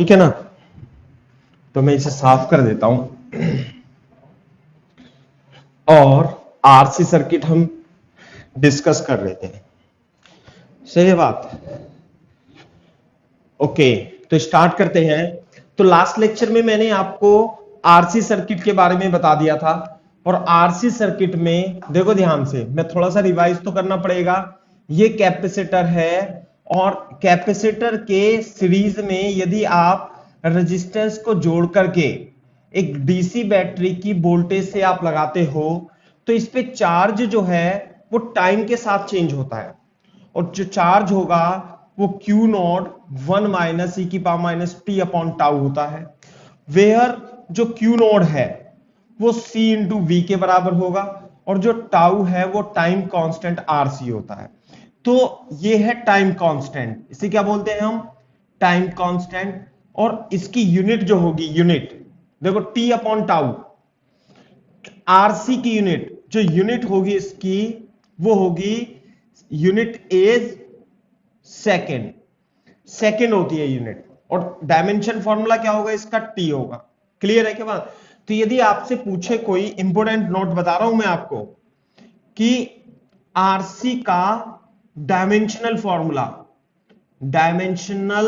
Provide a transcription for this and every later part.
ठीक है ना। तो मैं इसे साफ कर देता हूं और आरसी सर्किट हम डिस्कस कर रहे थे। सही है बात। ओके, तो स्टार्ट करते हैं। तो लास्ट लेक्चर में मैंने आपको आरसी सर्किट के बारे में बता दिया था और आरसी सर्किट में देखो ध्यान से, मैं थोड़ा सा रिवाइज तो करना पड़ेगा। ये कैपेसिटर है और कैपेसिटर के सीरीज में यदि आप रेजिस्टेंस को जोड़ करके एक डीसी बैटरी की वोल्टेज से आप लगाते हो तो इस पे चार्ज जो है वो टाइम के साथ चेंज होता है और जो चार्ज होगा वो क्यू नॉट 1 माइनस ई की power minus t upon tau होता है। वेयर जो क्यू नॉट है वो सी इंटू वी के बराबर होगा और जो टाउ है वो टाइम कांस्टेंट आरसी होता है। तो ये है टाइम कांस्टेंट, इसे क्या बोलते हैं हम, टाइम कांस्टेंट। और इसकी यूनिट जो होगी, यूनिट देखो टी अपॉन टाउ, आरसी की यूनिट जो यूनिट होगी इसकी वो होगी यूनिट इज सेकेंड, सेकेंड होती है यूनिट। और डायमेंशन फॉर्मूला क्या होगा इसका, टी होगा। क्लियर है क्या बात। तो यदि आपसे पूछे कोई इंपोर्टेंट नोट बता रहा हूं मैं आपको कि आरसी का डायमेंशनल फॉर्मूला, डायमेंशनल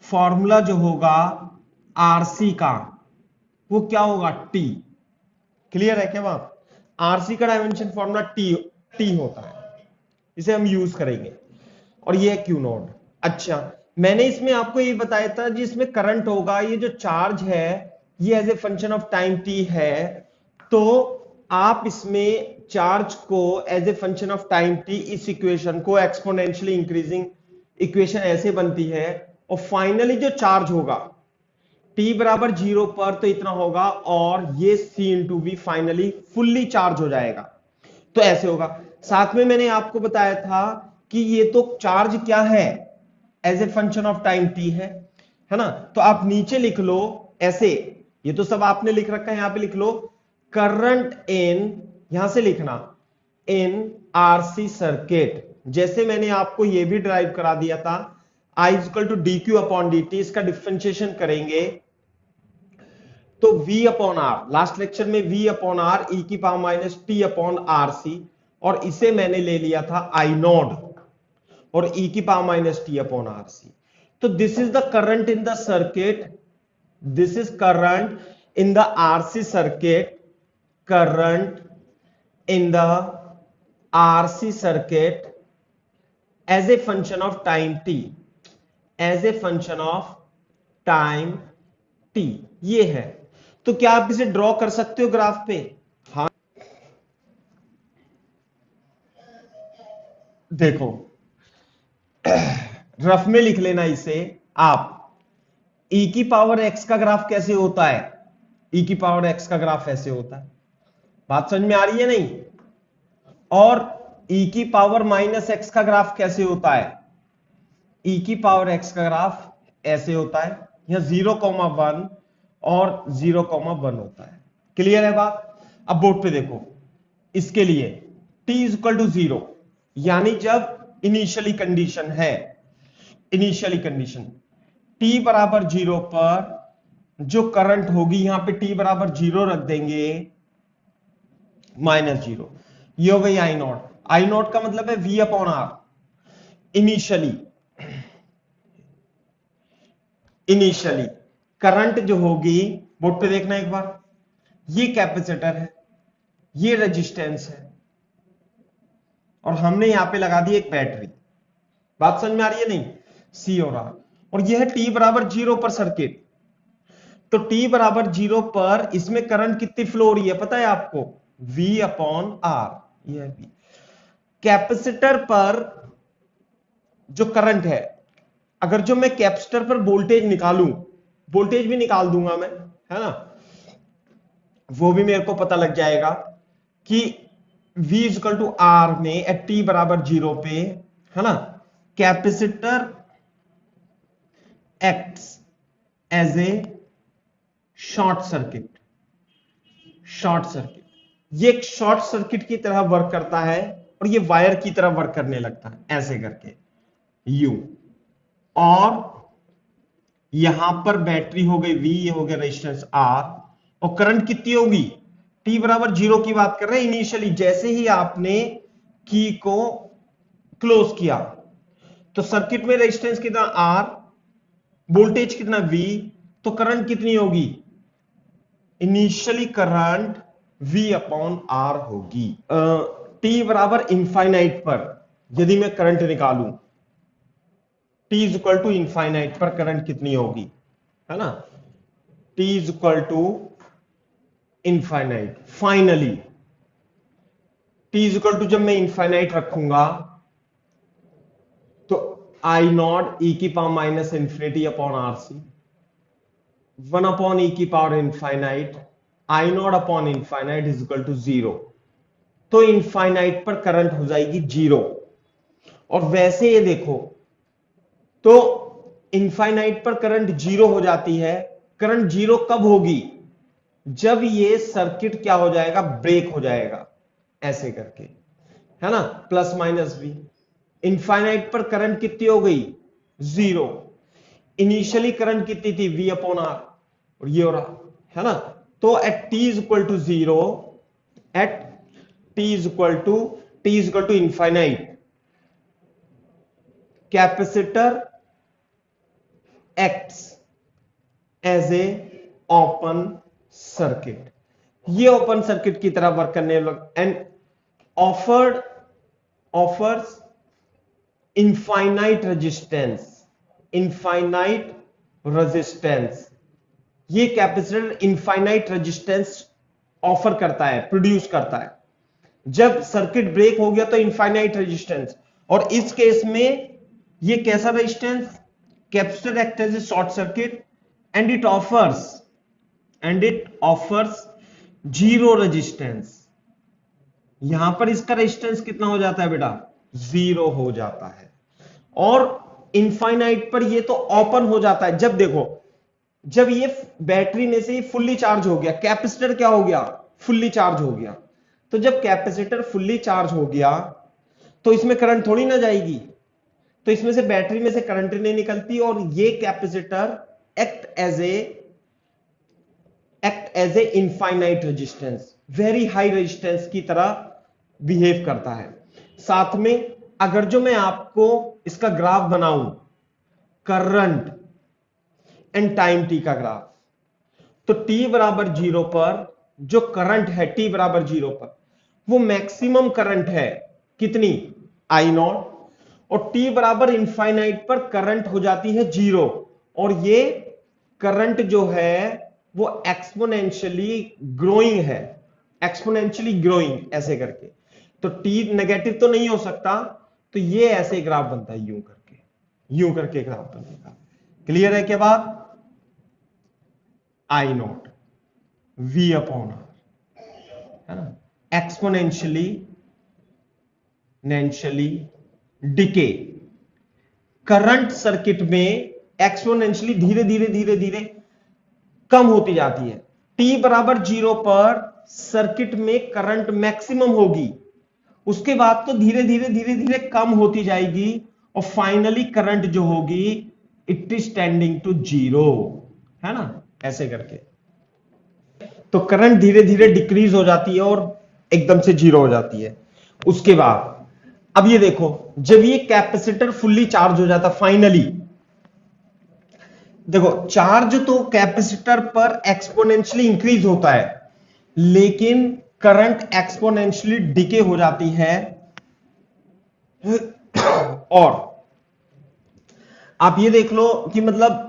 फॉर्मूला जो होगा आरसी का वो क्या होगा, टी। क्लियर है क्या बात। आरसी का डायमेंशन फॉर्मूला टी टी होता है, इसे हम यूज करेंगे। और ये है क्यू नोड। अच्छा, मैंने इसमें आपको ये बताया था जिसमें करंट होगा, ये जो चार्ज है ये as a function of time t है। तो आप इसमें चार्ज को as a function of time t, इस इक्वेशन को एक्सपोनेंशियली इंक्रीजिंग इक्वेशन ऐसे बनती है और फाइनली जो चार्ज होगा t बराबर 0 पर तो इतना होगा और ये c into v finally fully charge हो जाएगा। तो ऐसे होगा। साथ में मैंने आपको बताया था कि ये तो चार्ज क्या है, as a function of time t है ना। तो आप नीचे लिख लो ऐसे, ये तो सब आपने लिख रखा है, यहां पे लिख लो करंट इन, यहां से लिखना इन आरसी सर्किट। जैसे मैंने आपको ये भी ड्राइव करा दिया था, I equal to d q upon d t, इसका डिफरेंशिएशन करेंगे तो v upon R, last lecture में v अपॉन आर ई की power minus t upon R C, और इसे मैंने ले लिया था आई नोड और e की power minus t upon R C. तो this is the current in the circuit, this is current in the RC circuit, current in the RC circuit as a function of time t, as a function of time t। ये है। तो क्या आप इसे draw कर सकते हो graph पे। हाँ, देखो रफ में लिख लेना इसे आप। e की पावर x का ग्राफ कैसे होता है, e की पावर x का ग्राफ ऐसे होता है, बात समझ में आ रही है नहीं। और e की पावर माइनस x का ग्राफ कैसे होता है, e की पावर x का ग्राफ ऐसे होता है, यह 0,1 और 0,1 होता है। क्लियर है बात। अब बोर्ड पे देखो, इसके लिए t इज इक्वल टू 0, यानी जब इनिशियली कंडीशन है, इनिशियली कंडीशन t बराबर 0 पर जो करंट होगी, यहां पे t बराबर 0 रख देंगे, -0, ये हो गई आई नॉट। आई नॉट का मतलब है v upon r. Initially, initially current जो होगी, बोर्ड पे देखना एक बार, ये कैपेसिटर है, ये रेजिस्टेंस है और हमने यहां पे लगा दी एक बैटरी। बात समझ में आ रही है नहीं, सी और आर। और यह है t बराबर 0 पर सर्किट। तो t बराबर 0 पर इसमें करंट कितनी फ्लो हो रही है पता है आपको, v अपॉन आर। यह v कैपेसिटर पर जो करंट है, अगर जो मैं कैपेसिटर पर वोल्टेज निकालूं, वोल्टेज भी निकाल दूंगा मैं, है ना, वो भी मेरे को पता लग जाएगा कि v इक्वल टू आर में एट t बराबर 0 पे, है ना, capacitor acts as a short circuit. Short circuit, ये एक शॉर्ट सर्किट की तरह वर्क करता है और ये वायर की तरह वर्क करने लगता है ऐसे करके यू। और यहां पर बैटरी हो गई V, ये हो गया रेजिस्टेंस R, और करंट कितनी होगी, t बराबर 0 की बात कर रहे हैं इनिशियली, जैसे ही आपने की को क्लोज किया तो सर्किट में रेजिस्टेंस कितना R, वोल्टेज कितना V, तो करंट कितनी होगी, initially current V upon R होगी। t बराबर इंफाइनाइट पर यदि मैं करंट निकालूं, t is equal to infinite पर करंट कितनी होगी, है ना, t is equal to infinite, finally t is equal to जब मैं इंफाइनाइट रखूंगा तो आई नॉट ई की power minus infinity upon R C, 1 upon e की power infinite, I naught upon infinite is equal to 0। तो infinite पर current हो जाएगी 0। और वैसे ये देखो तो इंफाइनाइट पर करंट 0 हो जाती है। करंट 0 कब होगी, जब ये सर्किट क्या हो जाएगा, ब्रेक हो जाएगा, ऐसे करके, है ना, प्लस माइनस भी। इनफाइनाइट पर करंट कितनी हो गई, 0। इनिशियली करंट कितनी थी, V अपॉन आर, और ये हो रहा है ना। तो at t is equal to 0, at t is equal to infinite, capacitor acts as a open circuit, ये ओपन सर्किट की तरह वर्क करने लग, एंड ऑफर्स इनफाइनाइट रेजिस्टेंस, ये कैपेसिटर इनफाइनाइट रेजिस्टेंस ऑफर करता है, प्रोड्यूस करता है। जब सर्किट ब्रेक हो गया तो इनफाइनाइट रेजिस्टेंस, और इस केस में ये कैसा resistance, capacitor act as a short circuit, and it offers zero resistance. यहां पर इसका रेजिस्टेंस कितना हो जाता है बेटा, 0 हो जाता है। और इनफाइनाइट पर ये तो ओपन हो जाता है। जब देखो, जब ये बैटरी में से ये फुल्ली चार्ज हो गया, कैपेसिटर क्या हो गया, फुल्ली चार्ज हो गया। तो जब कैपेसिटर फुल्ली चार्ज हो गया तो इसमें करंट थोड़ी ना जाएगी, तो इसमें से बैटरी में से करंट नहीं निकलती, और ये capacitor act as a infinite resistance, very high resistance की तरह बिहेव करता है। साथ में अगर जो मैं आपको इसका ग्राफ बनाऊं, करंट एंड टाइम t का ग्राफ, तो t बराबर 0 पर जो करंट है, t बराबर 0 पर वो मैक्सिमम करंट है, कितनी, आई नॉट, और t बराबर इंफाइनाइट पर करंट हो जाती है 0, और ये करंट जो है वो एक्सपोनेंशियली ग्रोइंग है, एक्सपोनेंशियली ग्रोइंग ऐसे करके। तो t नेगेटिव तो नहीं हो सकता, तो ये ऐसे ग्राफ बनता है, यूं करके ग्राफ बनेगा। क्लियर है क्या बात, आई नॉट V अपॉन आर, है ना, एक्सपोनेंशियली डिके। करंट सर्किट में एक्सपोनेंशियली धीरे धीरे कम होती जाती है। t बराबर 0 पर सर्किट में करंट मैक्सिमम होगी, उसके बाद तो धीरे धीरे कम होती जाएगी, और फाइनली करंट जो होगी इट इज टेंडिंग टू 0, है ना, ऐसे करके। तो करंट धीरे धीरे डिक्रीज हो जाती है और एकदम से 0 हो जाती है। उसके बाद अब ये देखो, जब ये कैपेसिटर फुल्ली चार्ज हो जाता, फाइनली देखो, चार्ज तो कैपेसिटर पर एक्सपोनेंशियली इंक्रीज होता है, लेकिन करंट एक्सपोनेंशियली डिके हो जाती है। और आप ये देख लो कि मतलब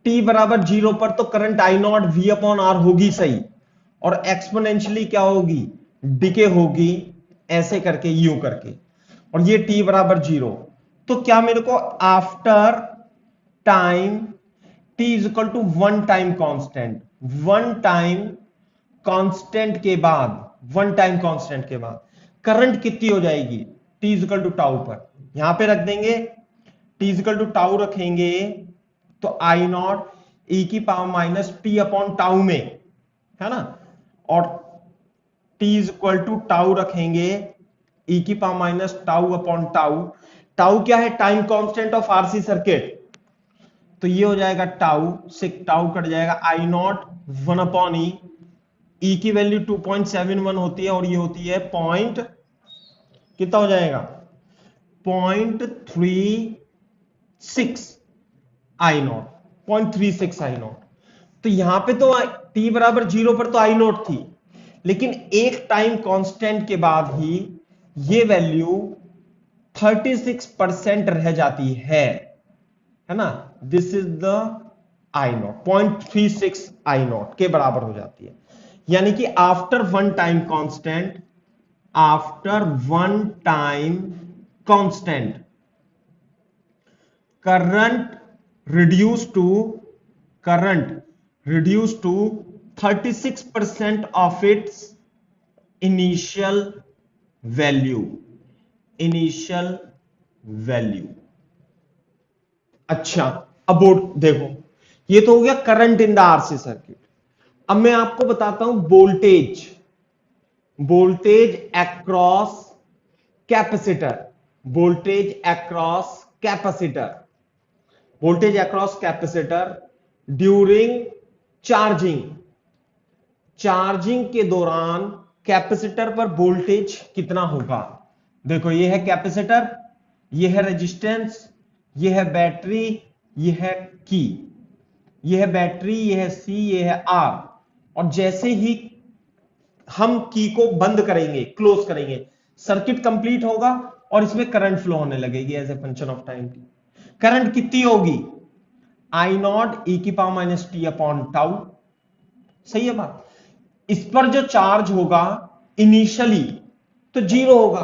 t बराबर 0 पर तो current I naught V upon r होगी सही, और एक्सपोनेंशियली क्या होगी, डिके होगी, ऐसे करके, यूं करके, और ये t बराबर 0। तो क्या मेरे को after time t is equal to 1 time constant, 1 time constant के बाद करंट कितनी हो जाएगी, t is equal to tau पर, यहां पे रख देंगे, t is equal to tau रखेंगे तो आई नॉट e की power minus t upon tau में, है ना, और t is equal to tau रखेंगे e की power minus tau upon tau. Tau क्या है, time constant of RC circuit, तो ये हो जाएगा टाउ, से टाउ कट जाएगा, आई नॉट 1 अपॉन ई की वैल्यू 2.71 होती है और ये होती है पॉइंट, कितना हो जाएगा 0.36 आई नॉट, 0.36 आई नॉट। तो यहां पे तो t बराबर 0 पर तो आई नॉट थी, लेकिन एक टाइम कांस्टेंट के बाद ही ये वैल्यू 36% रह जाती है ना। This is the I not, 0.36 I not के बराबर हो जाती है। यानी कि after one time constant, after one time constant, current reduced to 36% of its initial value, अच्छा, अब बोर्ड देखो, ये तो हो गया current in the RC circuit. अब मैं आपको बताता हूं voltage across capacitor, voltage across capacitor during charging के दौरान कैपेसिटर पर वोल्टेज कितना होगा। देखो ये है कैपेसिटर, ये है रेजिस्टेंस, ये है बैटरी, ये है की, ये है बैटरी, ये है सी, ये है आर। और जैसे ही हम की को बंद करेंगे, क्लोज करेंगे, सर्किट कंप्लीट होगा और इसमें करंट फ्लो होने लगेगी as a function of time. Current कितनी होगी, आई नॉट ई की power minus t upon tau. सही है बात। इस पर जो चार्ज होगा इनिशियली तो 0 होगा,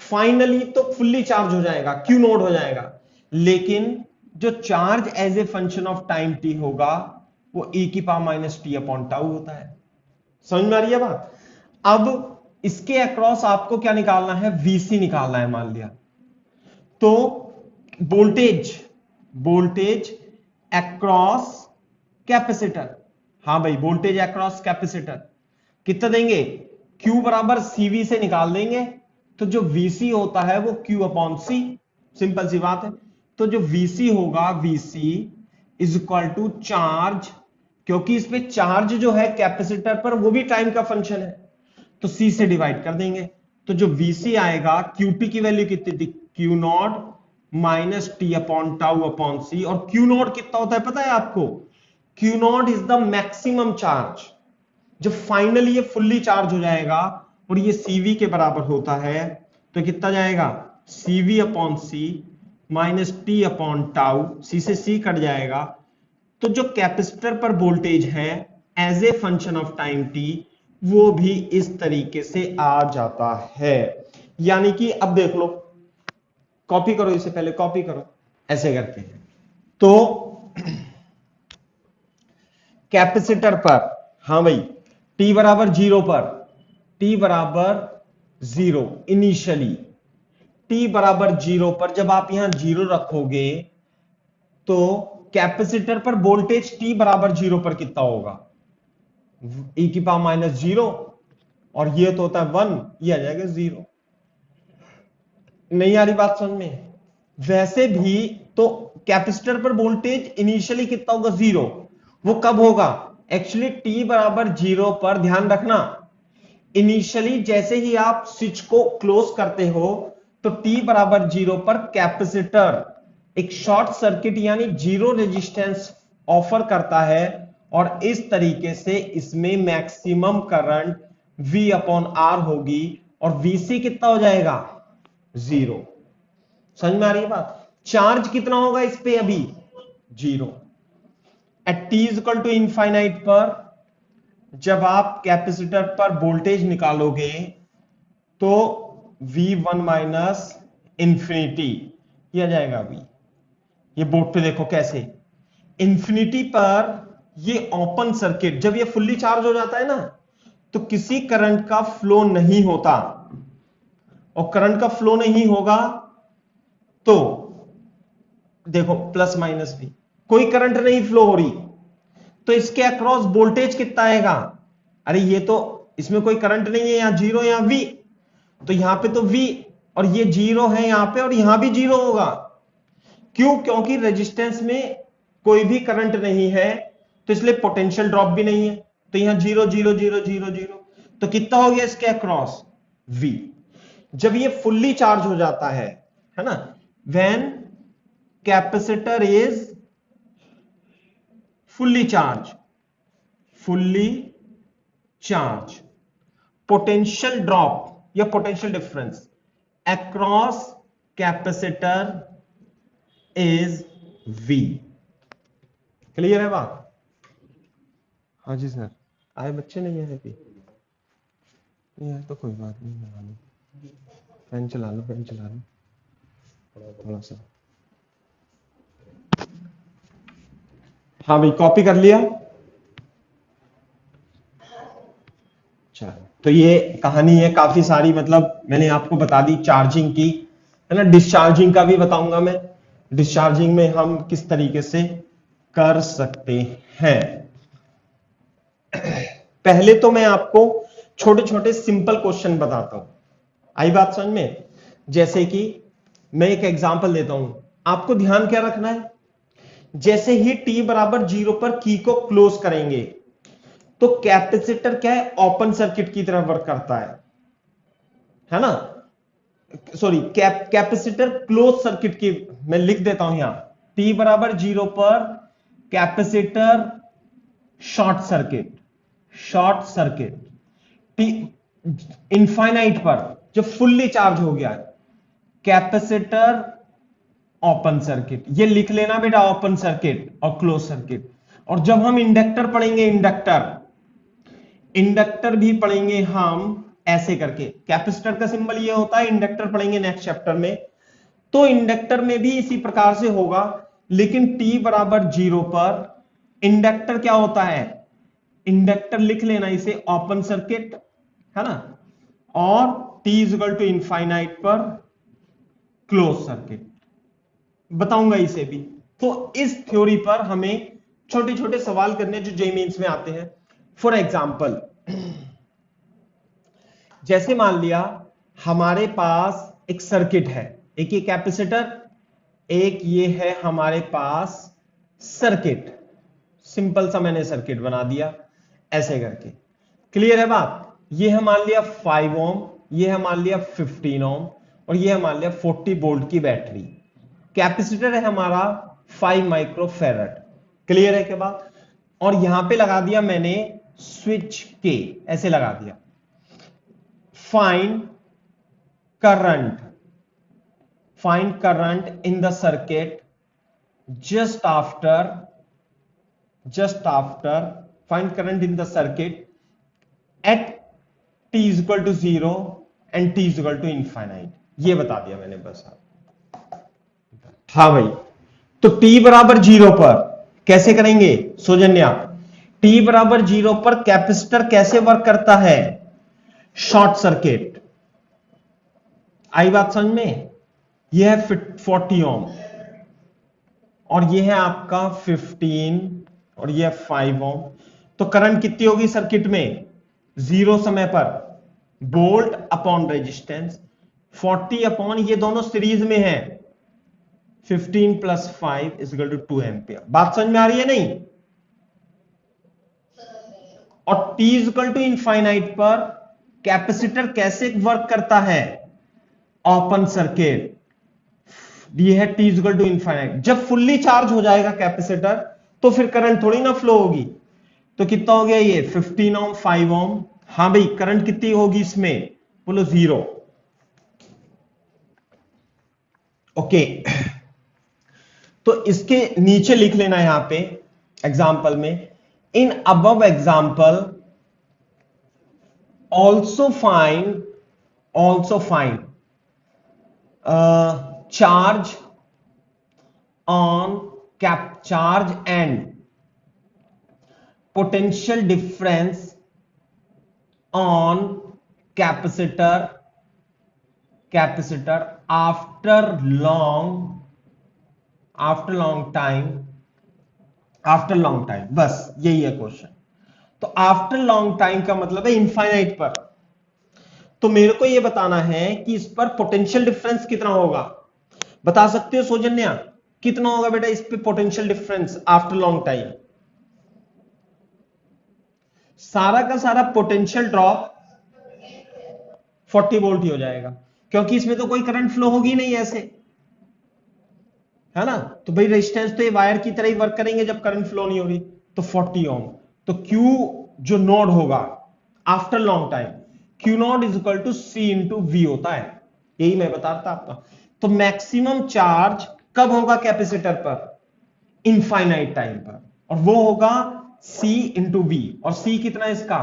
फाइनली तो फुल्ली चार्ज हो जाएगा, क्यू नोड हो जाएगा। लेकिन जो charge as a function of time t होगा वो ई की power minus t upon tau होता है। समझ में आ रही है बात। अब इसके अक्रॉस आपको क्या निकालना है, वीसी निकालना है मान लिया। तो वोल्टेज अक्रॉस कैपेसिटर, हाँ भाई वोल्टेज अक्रॉस कैपेसिटर कितना देंगे, Q बराबर CV से निकाल देंगे। तो जो VC होता है वो Q अपॉन C, सिंपल सी बात है। तो जो VC होगा, VC is equal to charge, क्योंकि इसमें चार्ज जो है कैपेसिटर पर वो भी टाइम का फंक्शन है, तो C से डिवाइड कर देंगे। तो जो VC आएगा, QT की वैल्यू कितनी थी, Q naught minus t upon tau upon C. और Q नॉट कितना होता है पता है आपको, Q not is the maximum charge. जब फाइनली ये फुल्ली चार्ज हो जाएगा और ये CV के बराबर होता है तो कितना जाएगा, CV अपॉन सी माइनस टी अपॉन टाउ, सी से सी कट जाएगा। तो जो कैपेसिटर पर वोल्टेज है as a function of time t, वो भी इस तरीके से आ जाता है। यानी कि अब देख लो, कॉपी करो, इसे पहले कॉपी करो, ऐसे करके। तो कैपेसिटर पर, हाँ भाई, t बराबर 0 पर, t बराबर 0 इनिशियली, t बराबर 0 पर जब आप यहां 0 रखोगे तो कैपेसिटर पर वोल्टेज t बराबर 0 पर कितना होगा, e की पावर माइनस 0, और ये तो होता है 1, ये आ जाएगा 0। नहीं आ रही बात समझ में। वैसे भी तो कैपेसिटर पर वोल्टेज इनिशियली कितना होगा, 0। वो कब होगा, एक्चुअली t बराबर 0 पर, ध्यान रखना, इनिशियली जैसे ही आप स्विच को क्लोज करते हो तो t बराबर 0 पर कैपेसिटर एक शॉर्ट सर्किट यानी 0 रेजिस्टेंस ऑफर करता है, और इस तरीके से इसमें maximum current V upon R होगी और VC कितना हो जाएगा, 0। समझ में आ रही है बात। चार्ज कितना होगा इस पे, अभी 0। At t is equal to infinite पर जब आप कैपेसिटर पर वोल्टेज निकालोगे तो V1 माइनस इंफिनिटी, यह जाएगा V। ये बोर्ड पे देखो कैसे, इंफिनिटी पर ये ओपन सर्किट, जब ये फुल्ली चार्ज हो जाता है ना तो किसी करंट का फ्लो नहीं होता, और करंट का फ्लो नहीं होगा तो देखो प्लस माइनस भी, कोई करंट नहीं फ्लो हो रही, तो इसके अक्रॉस वोल्टेज कितना आएगा, अरे ये तो इसमें कोई करंट नहीं है, यहां 0 यहां V, तो यहां पे तो V, और ये 0 है यहां पे, और यहां भी 0 होगा। क्यों, क्योंकि रेजिस्टेंस में कोई भी करंट नहीं है, तो इसलिए पोटेंशियल ड्रॉप भी नहीं है, तो यहां 0 0 0 0 0, तो कितना हो गया इसके अक्रॉस V। जब ये फुल्ली चार्ज हो जाता है ना, when capacitor is fully charge, potential drop या potential difference across capacitor is V। Clear है बात? हाँ जी सर। आए बच्चे नहीं आए अभी? नहीं आए तो कोई बात नहीं, लगा लो, फैन चला लो, फैन चला लो थोड़ा सा। हाँ भाई, कॉपी कर लिया? चलो, तो ये कहानी है काफी सारी, मतलब मैंने आपको बता दी चार्जिंग की, है ना। डिस्चार्जिंग का भी बताऊंगा मैं, डिस्चार्जिंग में हम किस तरीके से कर सकते हैं। पहले तो मैं आपको छोटे छोटे सिंपल क्वेश्चन बताता हूं, आई बात समझ में? जैसे कि मैं एक एग्जांपल देता हूं, आपको ध्यान क्या रखना है, जैसे ही t बराबर 0 पर की को क्लोज करेंगे तो कैपेसिटर क्या है, ओपन सर्किट की तरह वर्क करता है ना। सॉरी, कैपेसिटर क्लोज सर्किट की, मैं लिख देता हूं यहां, t बराबर 0 पर capacitor short circuit T infinite पर जब फुल्ली चार्ज हो गया कैपेसिटर ओपन सर्किट। ये लिख लेना बेटा, ओपन सर्किट और क्लोज सर्किट। और जब हम इंडक्टर पढ़ेंगे, इंडक्टर भी पढ़ेंगे हम ऐसे करके, कैपेसिटर का सिंबल ये होता है, इंडक्टर पढ़ेंगे नेक्स्ट चैप्टर में, तो इंडक्टर में भी इसी प्रकार से होगा, लेकिन t बराबर 0 पर इंडक्टर क्या होता है, इंडक्टर लिख लेना इसे ओपन सर्किट, है ना, और t इक्वल टू इनफाइनाइट पर क्लोज सर्किट, बताऊंगा इसे भी। तो इस थ्योरी पर हमें छोटे छोटे सवाल करने जो जेईई मेंस में आते हैं। फॉर एग्जाम्पल, जैसे मान लिया हमारे पास एक सर्किट है, एक ये कैपेसिटर, एक ये है हमारे पास सर्किट, सिंपल सा मैंने सर्किट बना दिया ऐसे करके। क्लियर है बात? ये है मान लिया 5 ओम, ये है मान लिया 15 ओम, और ये है मान लिया 40 वोल्ट की बैटरी। कैपेसिटर है हमारा 5 माइक्रो फेरड। क्लियर है क्या बात? और यहां पे लगा दिया मैंने स्विच के, ऐसे लगा दिया। Find current in the circuit just after find current in the circuit at t is equal to 0 and t is equal to infinite। ये बता दिया मैंने बस। हाँ भाई, तो t बराबर 0 पर कैसे करेंगे सौजन्या? t बराबर 0 पर कैपेसिटर कैसे वर्क करता है, शॉर्ट सर्किट। आई बात समझ में? यह है 40 ओम और यह है आपका 15 और यह 5 ओम। तो करंट कितनी होगी सर्किट में, 0 समय पर वोल्ट अपॉन रेजिस्टेंस 40 अपॉन, ये दोनों सीरीज में है, 15 plus 5 is equal to 2 ampere. बात समझ में आ रही है नहीं? और t is equal to infinite पर कैपेसिटर कैसे वर्क करता है, ओपन सर्किट। ये है t इक्वल टू इनफाइनाइट। जब फुल्ली चार्ज हो जाएगा कैपेसिटर तो फिर करंट थोड़ी ना फ्लो होगी। तो कितना हो गया ये 15 ओम 5 ओम। हाँ भाई, करंट कितनी होगी इसमें, बोलो 0। ओके, तो इसके नीचे लिख लेना यहां पे एग्जाम्पल में, in above example also find charge and potential difference on capacitor after long time। बस यही है क्वेश्चन। तो आफ्टर लॉन्ग टाइम का मतलब है इनफाइनाइट पर। तो मेरे को यह बताना है कि इस पर पोटेंशियल डिफरेंस कितना होगा, बता सकते हो सौजन्या? कितना होगा बेटा इस पे potential difference after long time? सारा का सारा पोटेंशियल ड्रॉप 40 वोल्ट ही हो जाएगा, क्योंकि इसमें तो कोई करंट फ्लो होगी नहीं ऐसे, है ना। तो भाई रेजिस्टेंस तो ये वायर की तरह ही वर्क करेंगे जब करंट फ्लो नहीं हो रही। तो 40 ओम, तो Q जो नोड होगा after long time, Q node is equal to C into V होता है, यही मैं बता रहा था आपका। तो मैक्सिमम चार्ज कब होगा कैपेसिटर पर? इनफाइनाइट टाइम पर, और वो होगा C इंटू V, और C कितना है इसका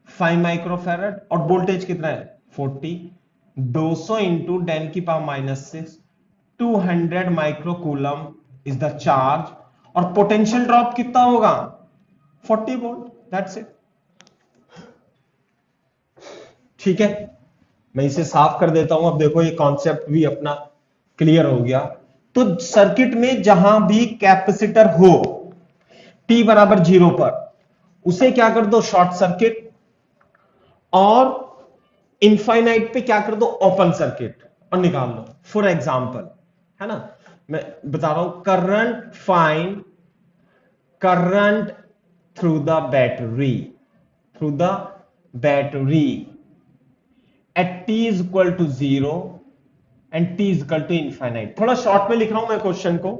5 माइक्रोफैरड, और वोल्टेज कितना है 40, 200 इंटू 10 की power -6, 200 microcoulomb is the charge, और पोटेंशियल ड्रॉप कितना होगा 40 वोल्ट, दैट्स इट। ठीक है, मैं इसे साफ कर देता हूं। अब देखो ये कॉन्सेप्ट भी अपना क्लियर हो गया। तो सर्किट में जहां भी कैपेसिटर हो t बराबर 0 पर, उसे क्या कर दो शॉर्ट सर्किट, और इनफाइनाइट पे क्या कर दो ओपन सर्किट, और निकाल लो। फॉर एग्जाम्पल, है ना, मैं बता रहा हूं, current find current through the battery, through the battery at t is equal to 0 and t is equal to infinite. थोड़ा शॉर्ट में लिख रहा हूं मैं क्वेश्चन को,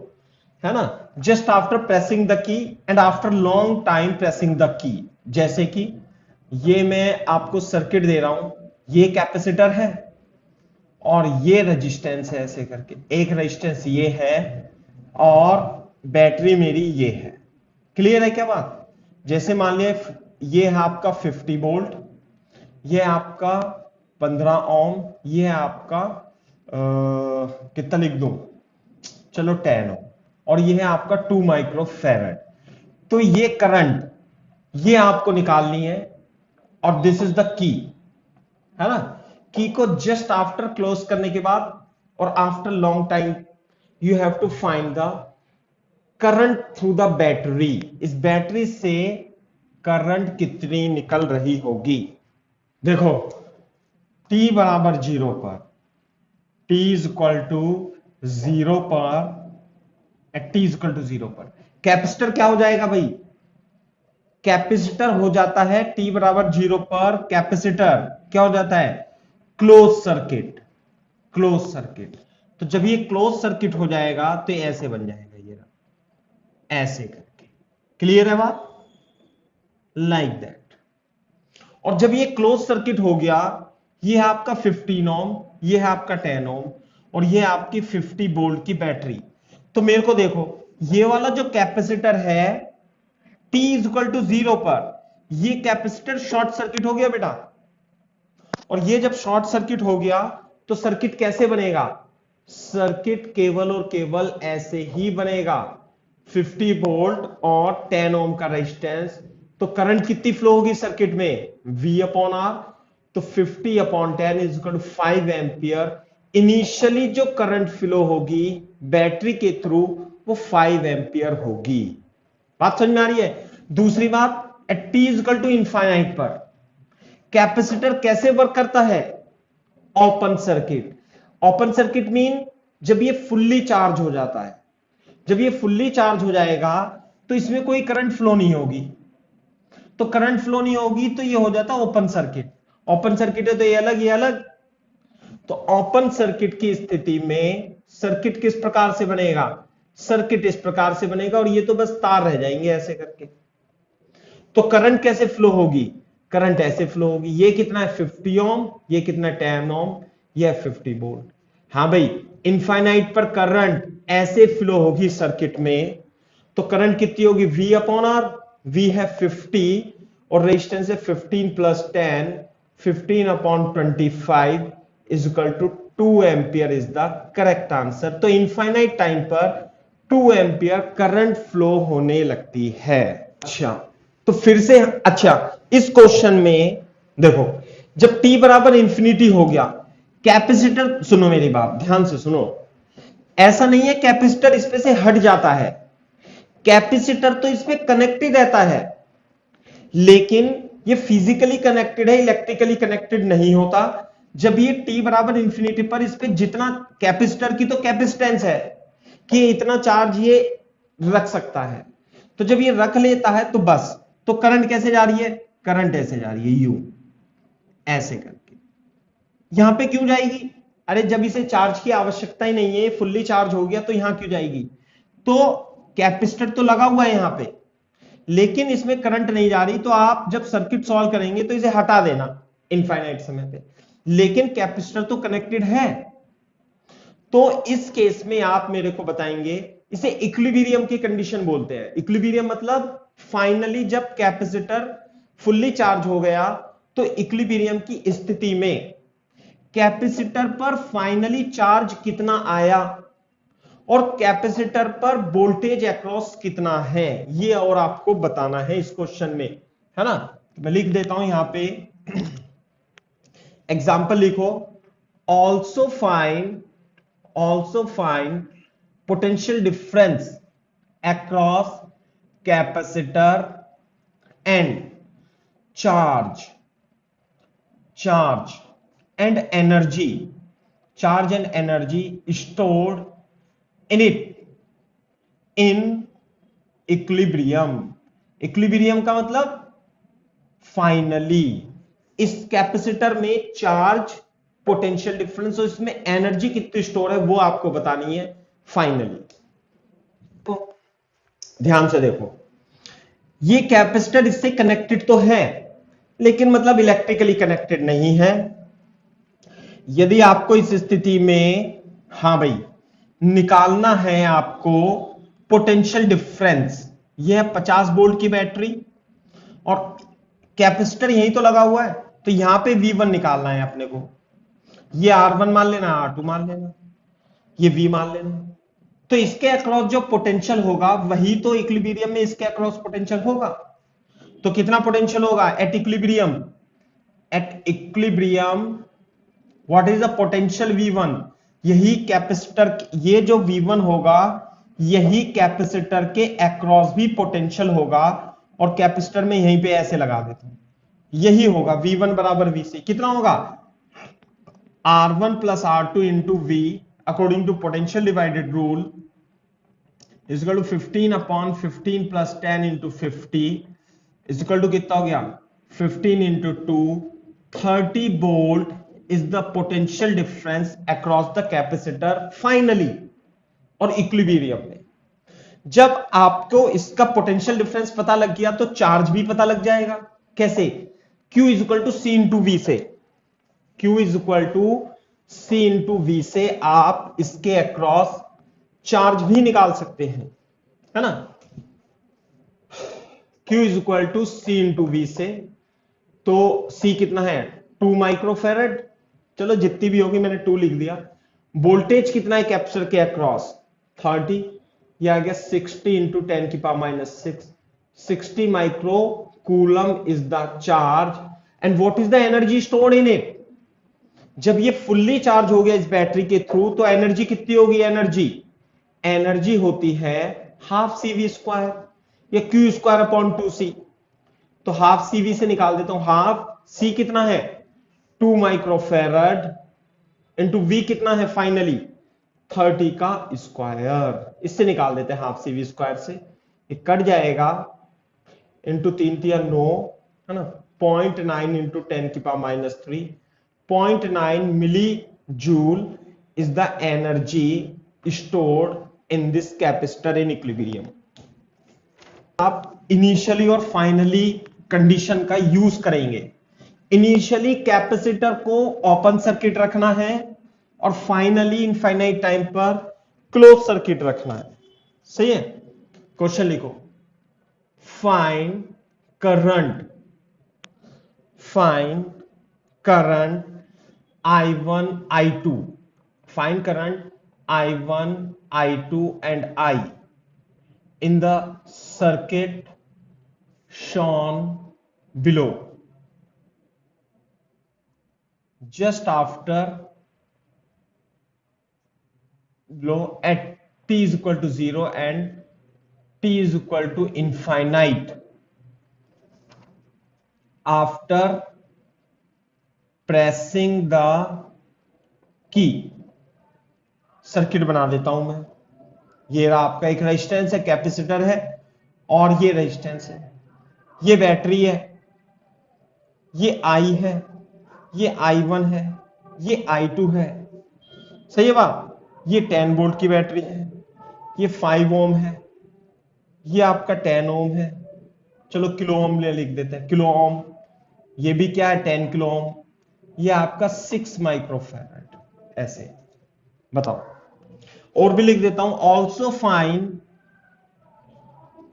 है ना। Just after pressing the key and after long time pressing the key, जैसे कि ये मैं आपको सर्किट दे रहा हूं, ये कैपेसिटर है और ये रेजिस्टेंस है, ऐसे करके एक रेजिस्टेंस ये है और बैटरी मेरी ये है। क्लियर है क्या बात? जैसे मान लिया ये है आपका 50 वोल्ट, ये आपका 15 ओम, ये है आपका कितना लिख दूं, चलो 10 ओम, और ये है आपका 2 माइक्रोफैरड। तो ये करंट ये आपको निकालनी है, और दिस इज द की, है ना। की को जस्ट आफ्टर क्लोज करने के बाद और after long time you have to find the current through the battery. इस बैटरी से करंट कितनी निकल रही होगी। देखो t बराबर 0 पर, t इज इक्वल टू 0 पर, t इज इक्वल टू 0 पर कैपेसिटर क्या हो जाएगा भाई, कैपेसिटर हो जाता है t बराबर 0 पर, कैपेसिटर क्या हो जाता है क्लोज सर्किट, क्लोज सर्किट। तो जब ये क्लोज सर्किट हो जाएगा तो ये ऐसे बन जाएगा, ये ऐसे करके। क्लियर है बात? Like that. और जब ये क्लोज सर्किट हो गया, ये है आपका 15 ओम, ये है आपका 10 ओम, और ये आपकी 50 वोल्ट की बैटरी। तो मेरे को देखो ये वाला जो कैपेसिटर है t इज इक्वल टू 0 पर, ये कैपेसिटर शॉर्ट सर्किट हो गया बेटा, और ये जब शॉर्ट सर्किट हो गया तो सर्किट कैसे बनेगा, सर्किट केवल और केवल ऐसे ही बनेगा, 50 वोल्ट और 10 ओम का रेजिस्टेंस। तो करंट कितनी फ्लो होगी सर्किट में, V अपॉन R। तो 50 upon 10 is equal to 5 ampere. Initially जो करंट फ्लो होगी बैटरी के थ्रू वो 5 एम्पियर होगी। बात समझ में आ रही है? दूसरी बात, at t is equal to infinite पर कैपेसिटर कैसे वर्क करता है, open circuit. Open circuit mean जब ये फुल्ली चार्ज हो जाता है, जब ये फुल्ली चार्ज हो जाएगा तो इसमें कोई करंट फ्लो नहीं होगी, तो करंट फ्लो नहीं होगी तो ये हो जाता है ओपन सर्किट। ओपन सर्किट है तो ये अलग, ये अलग। तो ओपन सर्किट की स्थिति में सर्किट किस प्रकार से बनेगा, सर्किट इस प्रकार से बनेगा, और ये तो बस तार रह जाएंगे ऐसे करके। तो करंट कैसे फ्लो होगी, करंट ऐसे फ्लो होगी। ये कितना है 50 ओम, ये कितना 10 ओम, ये 50 वोल्ट। हाँ भाई, इनफाइनाइट पर करंट ऐसे फ्लो होगी सर्किट में, तो करंट कितनी होगी V अपॉन R। V है 50 और रेजिस्टेंस है 15 plus 10, 15 upon 25 is equal to 2 ampere is the correct answer. तो इनफाइनाइट टाइम पर 2 एम्पियर करंट फ्लो होने लगती है। अच्छा, तो फिर से अच्छा, इस क्वेश्चन में देखो जब t बराबर इंफिनिटी हो गया, कैपेसिटर, सुनो मेरी बात ध्यान से सुनो, ऐसा नहीं है कैपेसिटर इसमें से हट जाता है, कैपेसिटर तो इसमें कनेक्टेड रहता है, लेकिन ये फिजिकली कनेक्टेड है, इलेक्ट्रिकली कनेक्टेड नहीं होता। जब ये t बराबर इंफिनिटी पर इस पे जितना कैपेसिटर की तो कैपेसिटेंस है, कि इतना चार्ज ये रख सकता है। तो जब ये रख लेता है तो बस, तो करंट कैसे जा रही है, करंट ऐसे जा रही है यू, ऐसे करके। यहां पे क्यों जाएगी, अरे जब इसे चार्ज की आवश्यकता ही नहीं है, फुल्ली चार्ज हो गया, तो यहां क्यों जाएगी, तो कैपेसिटर तो लगा हुआ है यहां पे, लेकिन इसमें करंट नहीं जा रही, तो आप जब सर्किट सॉल्व करेंगे तो इसे हटा देना इनफाइनाइट समय पे, लेकिन कैपेसिटर तो कनेक्टेड है। तो इस केस में आप मेरे को बताएंगे, इसे इक्विलिब्रियम की कंडीशन बोलते हैं। इक्विलिब्रियम मतलब फाइनली जब कैपेसिटर फुल्ली चार्ज हो गया, तो इक्विलिब्रियम की स्थिति में कैपेसिटर पर फाइनली चार्ज कितना आया और कैपेसिटर पर वोल्टेज अक्रॉस कितना है, ये और आपको बताना है इस क्वेश्चन में, है ना। तो मैं लिख देता हूं यहां पे, एग्जाम्पल लिखो, also find potential difference across capacitor and charge and energy, charge and energy stored in it in equilibrium. Equilibrium का मतलब फाइनली इस कैपेसिटर में चार्ज, पोटेंशियल डिफरेंस और इसमें एनर्जी कितनी स्टोर है वो आपको बतानी है फाइनली। तो ध्यान से देखो, ये कैपेसिटर इससे कनेक्टेड तो है, लेकिन मतलब इलेक्ट्रिकली कनेक्टेड नहीं है। यदि आपको इस स्थिति में, हां भाई, निकालना है आपको पोटेंशियल डिफरेंस, यह है 50 वोल्ट की बैटरी और कैपेसिटर यहीं तो लगा हुआ है, तो यहां पे V1 निकालना है अपने को। ये R1 मान लेना, R2 मान लेना, ये V मान लेना। तो इसके अक्रॉस जो पोटेंशियल होगा वही तो इक्विलिब्रियम में इसके अक्रॉस पोटेंशियल होगा। तो कितना पोटेंशियल होगा at equilibrium, what is the potential V1, यही कैपेसिटर, ये जो V1 होगा यही कैपेसिटर के अक्रॉस भी पोटेंशियल होगा, और कैपेसिटर में यहीं पे ऐसे लगा देता हूं, यही होगा V1 बराबर VC, कितना होगा R1 plus R2 into V according to potential divided rule is equal to 15 upon 15 plus 10 into 50 is equal to कितना हो गया 15 into 2, 30 volt is the potential difference across the capacitor finally और equilibrium में। जब आपको इसका पोटेंशियल डिफरेंस पता लग गया तो चार्ज भी पता लग जाएगा। कैसे, Q is equal to C into V से, Q is equal to C into V से आप इसके अक्रॉस चार्ज भी निकाल सकते हैं, है ना। Q is equal to C into V से, तो C कितना है 2 माइक्रोफेरेड, चलो जितनी भी होगी मैंने 2 लिख दिया। वोल्टेज कितना है कैपेसिटर के अक्रॉस 30, यह आ गया 60 इंटू 10 की power minus 6, 60 micro coulomb is the charge and what is the energy stored in it. जब ये फुल्ली चार्ज हो गया इस बैटरी के थ्रू तो एनर्जी कितनी होगी, एनर्जी होती है हाफ CV स्क्वायर या Q स्क्वायर अपॉन 2C। तो हाफ CV से निकाल देता हूं, हाफ C कितना है 2 माइक्रोफेरड इंटू V कितना है फाइनली 30 का स्क्वायर, इससे निकाल देते हैं हाफ CV स्क्वायर से, ये कट जाएगा, इंटू 3 तिया 9, है ना, 0.9 इंटू 10 की power minus 3, 0.9 milli joule is the energy stored in this capacitor in equilibrium. आप इनिशियली और फाइनली कंडीशन का यूज करेंगे। इनिशियली कैपेसिटर को ओपन सर्किट रखना है और फाइनली इनफाइनाइट टाइम पर क्लोज सर्किट रखना है, सही है। क्वेश्चन लिखो, find current I1 I2, find current I1 I2 and I in the circuit shown below just after below at t is equal to 0 and t is equal to infinite after pressing the key। Circuit बना देता हूं मैं, ये रहा आपका एक resistance है, capacitor है, और ये रेजिस्टेंस है, ये बैटरी है, ये आई है, ये I1 है, ये I2 है। सही है बात। ये 10 वोल्ट की बैटरी है, ये 5 ओम है, ये आपका 10 ओम है, चलो किलो ओम ले लिख देते हैं, किलो ओम। ये भी क्या है, 10 किलो ओम। ये आपका 6 माइक्रोफैराड। ऐसे बताओ, और भी लिख देता हूं, also find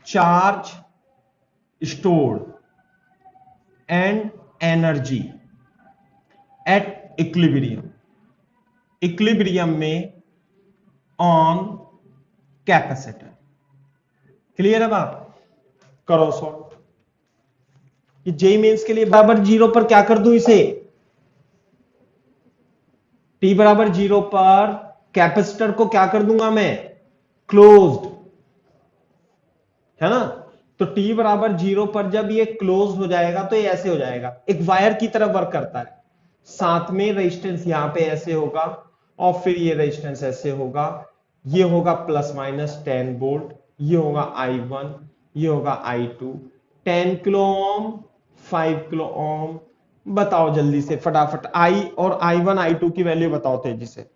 charge stored and energy at equilibrium, equilibrium में ऑन कैपेसिटर। क्लियर है बात? करो सॉल्व। ये जेई मेंस के लिए बराबर 0 पर क्या कर दूं इसे, टी बराबर 0 पर कैपेसिटर को क्या कर दूंगा मैं, क्लोज्ड, है ना। तो टी बराबर 0 पर जब ये क्लोज हो जाएगा तो ये ऐसे हो जाएगा, एक वायर की तरह वर्क करता है। साथ में रेजिस्टेंस यहां पे ऐसे होगा, और फिर ये रेजिस्टेंस ऐसे होगा, ये होगा प्लस माइनस 10 वोल्ट, ये होगा I1, ये होगा I2, 10 kilo ohm, 5 kilo ohm. बताओ जल्दी से फटाफट, I और I1 I2 की वैल्यू बताओ तेजी से।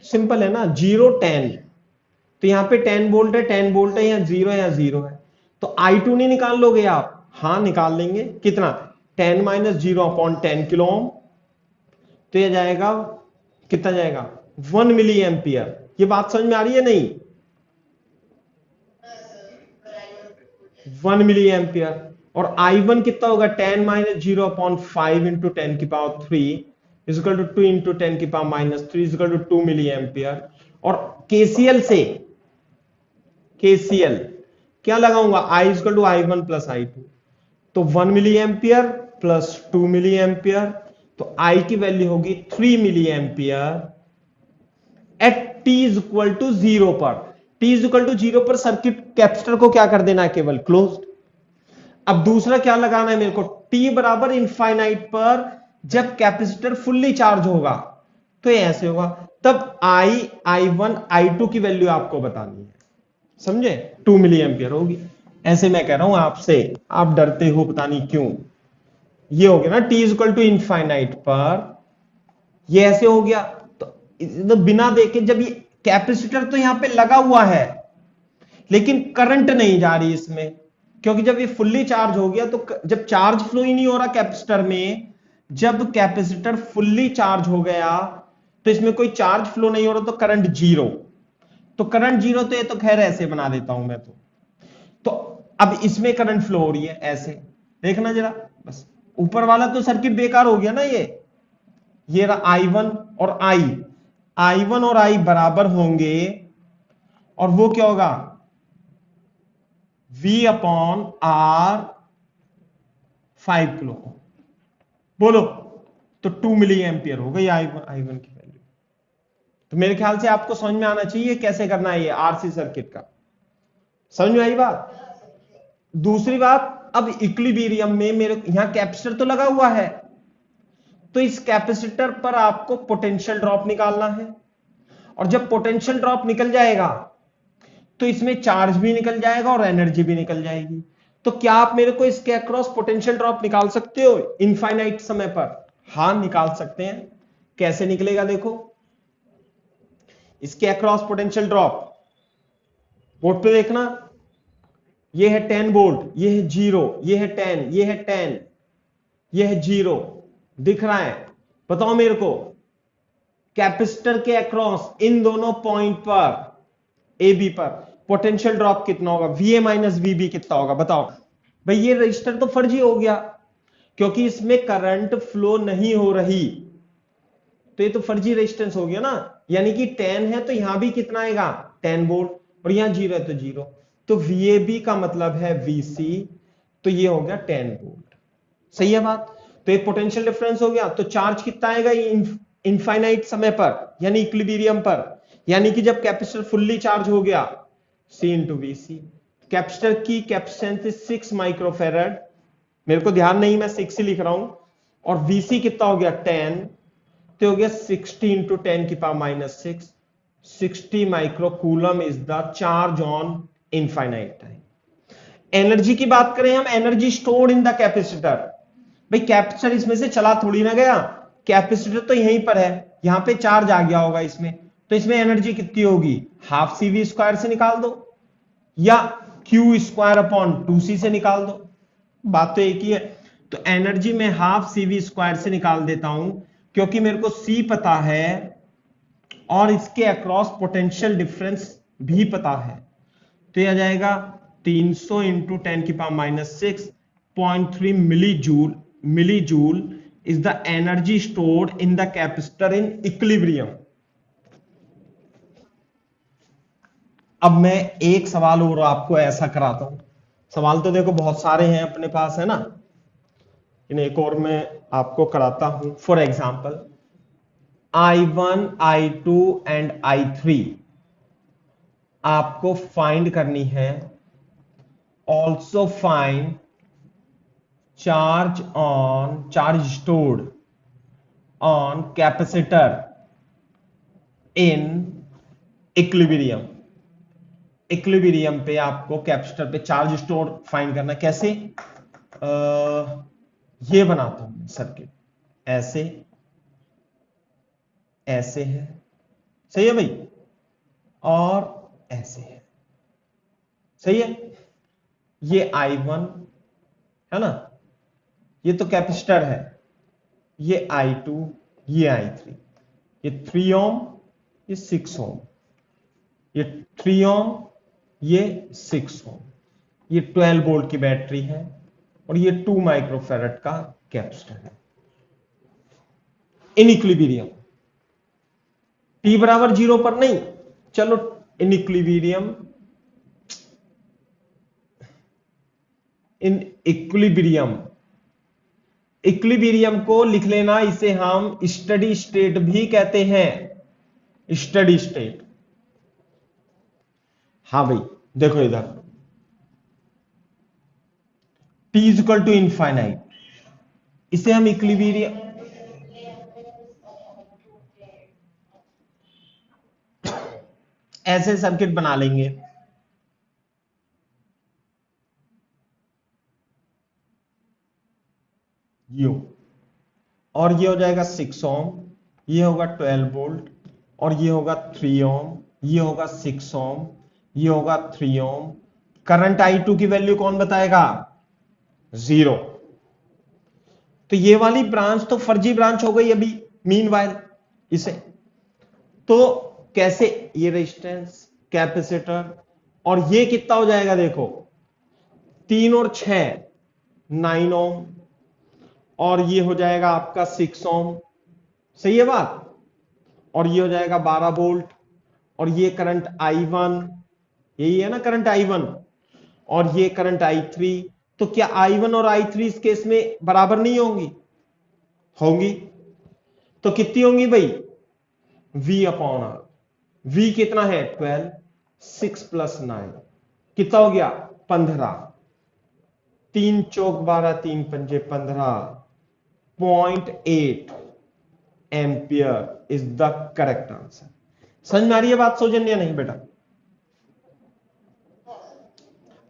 सिंपल है ना, 0 10, तो यहां पे 10 वोल्ट है, 10 वोल्ट है, यहां 0 है, यहां 0 है, तो I2 नहीं निकाल लोगे आप? हाँ निकाल लेंगे। कितना, 10 माइनस 0 अपॉन 10 किलो ओम, तो ये जाएगा, कितना जाएगा, 1 मिली एम्पियर। ये बात समझ में आ रही है नहीं? 1 मिली एम्पियर। और I1 कितना होगा, 10 माइनस 0 अपॉन 5 इंटू 10 की पावर 3 इजिकल टू 2 इंटू 10 की power minus 3 is equal to 2 milli ampere. और केसीएल से, केसीएल क्या लगाऊंगा, I is equal to I1 plus I2, तो 1 milli ampere plus 2 milli ampere, तो I की वैल्यू होगी 3 milli ampere at t is equal to 0 पर। t इज इक्वल टू 0 पर सर्किट कैपेसिटर को क्या कर देना है, केवल क्लोज्ड। अब दूसरा क्या लगाना है मेरे को, t बराबर इनफाइनाइट पर जब कैपेसिटर फुल्ली चार्ज होगा, तो ये ऐसे होगा, तब I1 I2 की वैल्यू आपको बतानी है, समझे, 2 मिली एम्पियर होगी। ऐसे मैं कह रहा हूं आपसे, आप डरते हो पता नहीं क्यों। ये हो गया ना t is equal to infinite पर, ये ऐसे हो गया। तो बिना देखे, जब ये कैपेसिटर तो यहां पे लगा हुआ है लेकिन करंट नहीं जा रही इसमें, क्योंकि जब ये फुल्ली चार्ज हो गया, तो जब चार्ज फ्लो ही नहीं हो रहा कैपेसिटर में, जब कैपेसिटर फुल्ली चार्ज हो गया तो इसमें कोई चार्ज फ्लो नहीं हो रहा, तो करंट जीरो। तो करंट जीरो, तो ये तो खैर ऐसे बना देता हूं मैं तो अब इसमें करंट फ्लो हो रही है ऐसे, देखना जरा बस। ऊपर वाला तो सर्किट बेकार हो गया ना, ये रहा I1 और I1 और I बराबर होंगे, और वो क्या होगा, V अपॉन R 5 किलो, बोलो, तो 2 मिली एम्पियर हो गई I1 की वैल्यू। तो मेरे ख्याल से आपको समझ में आना चाहिए कैसे करना है ये आरसी सर्किट का। समझ में आई बात? दूसरी बात, अब इक्विलिब्रियम में मेरे यहां कैपेसिटर तो लगा हुआ है, तो इस कैपेसिटर पर आपको पोटेंशियल ड्रॉप निकालना है, और जब पोटेंशियल ड्रॉप निकल जाएगा तो इसमें चार्ज भी निकल जाएगा और एनर्जी भी निकल जाएगी। तो क्या आप मेरे को इसके अक्रॉस पोटेंशियल ड्रॉप निकाल सकते हो इनफाइनाइट समय पर? हां निकाल सकते हैं। कैसे निकलेगा देखो, इसके अक्रॉस पोटेंशियल ड्रॉप, बोर्ड पे देखना, ये है 10 वोल्ट, ये है 0, ये है 10, ये है 10, ये है 0, दिख रहा है? बताओ मेरे को, कैपेसिटर के अक्रॉस इन दोनों पॉइंट पर ए बी पर पोटेंशियल ड्रॉप कितना होगा, वीए माइनस वीबी कितना होगा, बताओ भाई। ये रजिस्टर तो फर्जी हो गया, क्योंकि इसमें करंट फ्लो नहीं हो रही, तो ये तो फर्जी रेजिस्टेंस हो गया ना। यानी कि 10 है तो यहां भी कितना आएगा, 10 वोल्ट, और यहां 0 है तो 0, तो वीएबी का मतलब है वीसी, तो ये हो गया 10 वोल्ट। सही है बात? तो एक पोटेंशियल डिफरेंस हो गया। तो चार्ज कितना आएगा इनफाइनाइट समय पर, यानी इक्विलिब्रियम पर, यानी कि जब कैपेसिटर फुल्ली चार्ज हो गया, सी इंटू वी सी। कैपेसिटर की कैपेसिटेंस 6 माइक्रोफेरेड, मेरे को ध्यान नहीं, मैं 6 ही लिख रहा हूं, और वीसी कितना हो गया 10, तो हो गया 60 इंटू 10 की power minus 6, 60 microcoulomb is the charge on infinite time. Energy की बात करें हम, energy stored in the capacitor. भाई कैपेसिटर इसमें से चला थोड़ी ना गया, कैपेसिटर तो यहीं पर है, यहां पे चार्ज आ गया होगा इसमें, तो इसमें एनर्जी कितनी होगी, हाफ CV स्क्वायर से निकाल दो या Q स्क्वायर अपॉन 2C से निकाल दो, बात तो एक ही है। तो एनर्जी में हाफ CV स्क्वायर से निकाल देता हूं क्योंकि मेरे को C पता है और इसके अक्रॉस पोटेंशियल डिफरेंस भी पता है। तो यह आ जाएगा 300 into 10⁻⁻6 0.3 milli joule is the energy stored in the capacitor in equilibrium. अब मैं एक सवाल और आपको ऐसा कराता हूं, सवाल तो देखो बहुत सारे हैं अपने पास, है ना, इन एक और मैं आपको कराता हूं। For example I1, I2 and I3 आपको फाइंड करनी है। Also find charge stored on capacitor in equilibrium. Equilibrium पे आपको कैपेसिटर पे चार्ज स्टोर फाइंड करना, कैसे, ये बनाता हूं सर्किट, ऐसे ऐसे है, सही है भाई, और ऐसे है, सही है। ये I1 है ना, ये तो कैपेसिटर है, ये I2, ये I3, ये 3 ओम, ये 6 ओम, ये 3 ओम, ये 6 ओम, ये 12 वोल्ट की बैटरी है और ये 2 माइक्रोफैरड का कैपेसिटर है इन इक्विलिब्रियम। T बराबर 0 पर नहीं, चलो in equilibrium, in equilibrium, equilibrium को लिख लेना, इसे हम स्टडी स्टेट भी कहते हैं, स्टडी स्टेट। हाँ भाई देखो इधर T is equal to infinite, इसे हम इक्विलिब्रियम, ऐसे सर्किट बना लेंगे, यू, और ये हो जाएगा 6 ओम, ये होगा 12 वोल्ट, और ये होगा 3 ओम, ये होगा 6 ओम, ये होगा 3 ओम। करंट I2 की वैल्यू कौन बताएगा, 0। तो ये वाली ब्रांच तो फर्जी ब्रांच हो गई अभी मीनवाइल इसे, तो कैसे, ये रेजिस्टेंस कैपेसिटर, और ये कितना हो जाएगा देखो, 3 और 6 9 ओम, और ये हो जाएगा आपका 6 ओम, सही है बात, और ये हो जाएगा 12 वोल्ट, और ये करंट I1, यही है ना करंट I1, और ये करंट I3। तो क्या I1 और I3 इस केस में बराबर नहीं होंगी, होंगी, तो कितनी होंगी भाई, V अपॉन R। V कितना है 12, 6 प्लस 9 कितना हो गया 15, 3 चौक 12, 3 पंजे 15, 0.8 ampere is the correct answer. समझ में आ रही है बात सौजन्य, नहीं बेटा।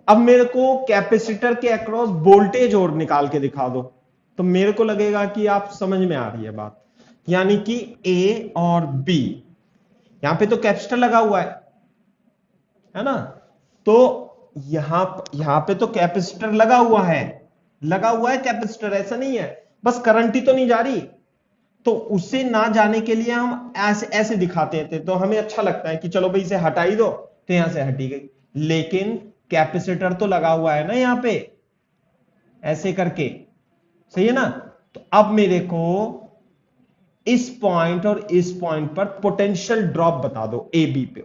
अब मेरे को कैपेसिटर के अक्रॉस वोल्टेज और निकाल के दिखा दो, तो मेरे को लगेगा कि आप समझ में आ रही है बात। यानी कि A और B, यहां पे तो कैपेसिटर लगा हुआ है ना, तो यहां पे तो कैपेसिटर लगा हुआ है कैपेसिटर, ऐसा नहीं है, बस करंट ही तो नहीं जा रही। तो उसे ना जाने के लिए हम ऐसे ऐसे दिखाते थे, तो हमें अच्छा लगता है कि चलो भाई इसे हटा ही दो, तो यहां से हटी गई, लेकिन कैपेसिटर तो लगा हुआ है ना यहां पे, ऐसे करके, सही है ना। तो अब मेरे को इस पॉइंट और इस पॉइंट पर पोटेंशियल ड्रॉप बता दो ए बी पे।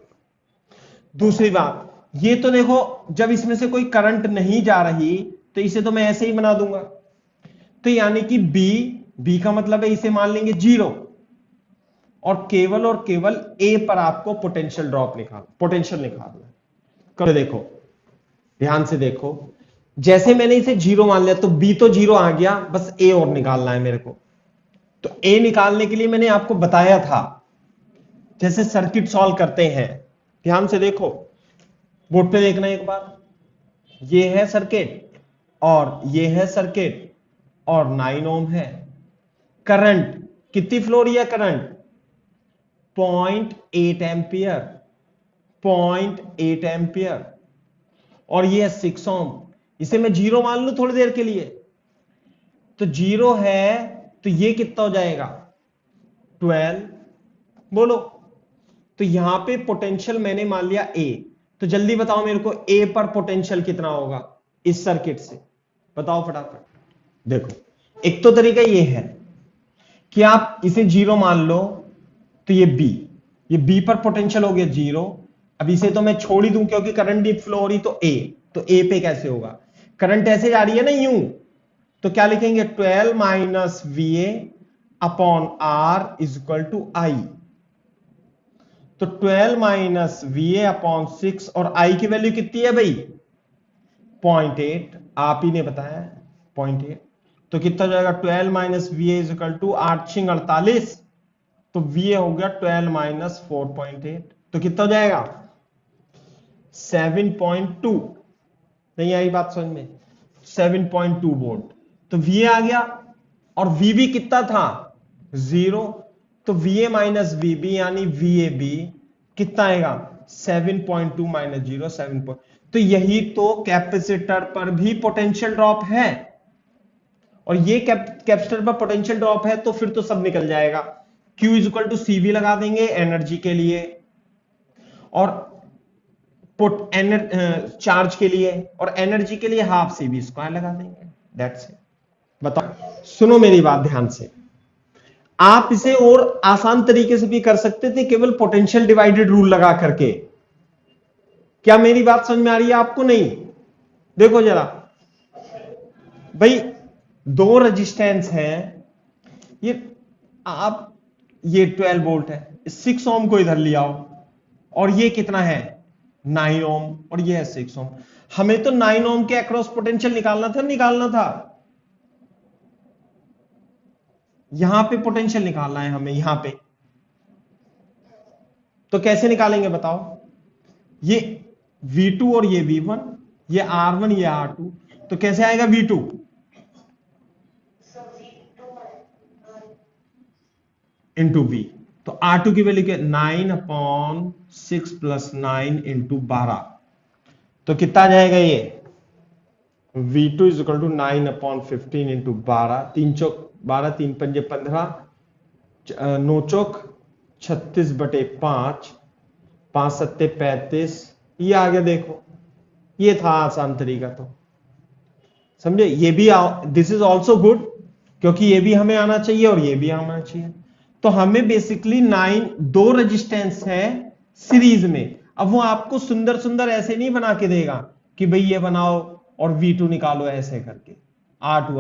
दूसरी बात, ये तो देखो जब इसमें से कोई करंट नहीं जा रही तो इसे तो मैं ऐसे ही बना दूंगा, तो यानी कि बी का मतलब है इसे मान लेंगे 0, और केवल ए पर आपको पोटेंशियल निकालना। करो देखो, ध्यान से देखो, जैसे मैंने इसे 0 मान लिया तो बी तो 0 आ गया, बस ए और निकालना है मेरे को। तो ए निकालने के लिए मैंने आपको बताया था जैसे सर्किट सॉल्व करते हैं, ध्यान से देखो, बोर्ड पे देखना एक बार, ये है सर्किट और ये है सर्किट और 9 ओम है। करंट कितनी फ्लो रही है? Current 0.8 ampere, 0.8 ampere. और ये है 6 ओम। इसे मैं जीरो मान लू थोड़ी देर के लिए, तो जीरो है तो ये कितना हो जाएगा? 12। बोलो, तो यहां पे पोटेंशियल मैंने मान लिया ए, तो जल्दी बताओ मेरे को ए पर पोटेंशियल कितना होगा इस सर्किट से? बताओ फटाफट। देखो, एक तो तरीका ये है कि आप इसे जीरो मान लो, तो ये बी पर पोटेंशियल हो गया जीरो। अब इसे तो मैं छोड़ ही दूं क्योंकि करंट डीप फ्लो हो रही, तो ए पे कैसे होगा? करंट ऐसे जा रही है ना यूं, तो क्या लिखेंगे? 12 minus V A upon R is equal to I. तो 12 माइनस वी ए अपॉन 6, और आई की वैल्यू कितनी है भाई? 0.8, आप ही ने बताया 0.8। तो कितना हो जाएगा? 12 minus V A is equal to 8 6 48, तो वी ए हो गया 12 माइनस 4.8, तो कितना हो जाएगा? 7.2। नहीं आई बात समझ में? 7.2 वोल्ट। तो वी ए आ गया, और वी बी कितना था? 0। तो V A minus V B यानी वी ए बी कितना आएगा? 7.2 माइनस 0 7. तो यही तो कैपेसिटर पर भी पोटेंशियल ड्रॉप है, और ये कैपेसिटर पर पोटेंशियल ड्रॉप है, तो फिर तो सब निकल जाएगा। Q is equal to C V लगा देंगे एनर्जी के लिए, और चार्ज के लिए, और एनर्जी के लिए हाफ सी वी स्क्वायर लगा देंगे। That's it. बताओ, सुनो मेरी बात ध्यान से, आप इसे और आसान तरीके से भी कर सकते थे, केवल पोटेंशियल डिवाइडेड रूल लगा करके। क्या मेरी बात समझ में आ रही है आपको? नहीं? देखो जरा भाई, दो रेजिस्टेंस हैं, ये आप, ये 12 वोल्ट है, 6 ओम को इधर ले आओ, और ये कितना है? 9 ओम, और ये है 6 ओम। हमें तो 9 ओम के अक्रॉस पोटेंशियल निकालना था। यहां पे पोटेंशियल निकालना है हमें, यहां पे। तो कैसे निकालेंगे बताओ? ये V2 और ये V1, ये R1 ये R2, तो कैसे आएगा V2? Into V। तो R2 की वैल्यू क्या? 9/6 प्लस 9 इंटू 12, तो कितना आ जाएगा ये? V2 is equal to 9/15 into 12, 3 चौक 12, 3 पंजे 15, 9 चौक 36/5, 5 सत्ते 35, ये आ गया। देखो, ये था आसान तरीका, तो समझे? ये भी दिस इज ऑल्सो गुड, क्योंकि ये भी हमें आना चाहिए और ये भी आना चाहिए। तो हमें बेसिकली 2 रेजिस्टेंस है सीरीज में। अब वो आपको सुंदर सुंदर ऐसे नहीं बना के देगा कि भाई ये बनाओ और V2 निकालो ऐसे करके, R2